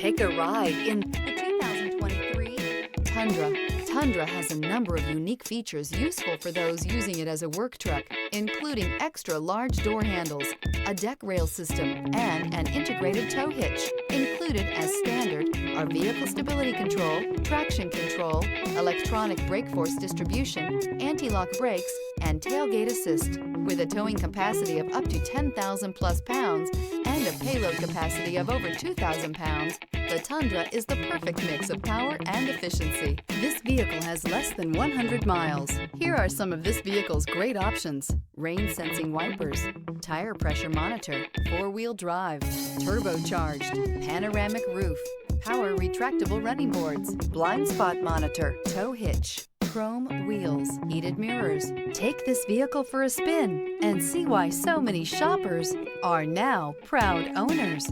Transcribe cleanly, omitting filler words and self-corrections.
Take a ride in the 2023 Tundra. Tundra has a number of unique features useful for those using it as a work truck, including extra large door handles, a deck rail system, and an integrated tow hitch. Included as standard are vehicle stability control, traction control, electronic brake force distribution, anti-lock brakes, and tailgate assist. With a towing capacity of up to 10,000 plus pounds and a payload capacity of over 2,000 pounds, the Tundra is the perfect mix of power and efficiency. This vehicle has less than 100 miles. Here are some of this vehicle's great options: rain-sensing wipers, tire pressure monitor, four-wheel drive, turbocharged, panoramic roof, power retractable running boards, blind spot monitor, tow hitch, chrome wheels, heated mirrors. Take this vehicle for a spin and see why so many shoppers are now proud owners.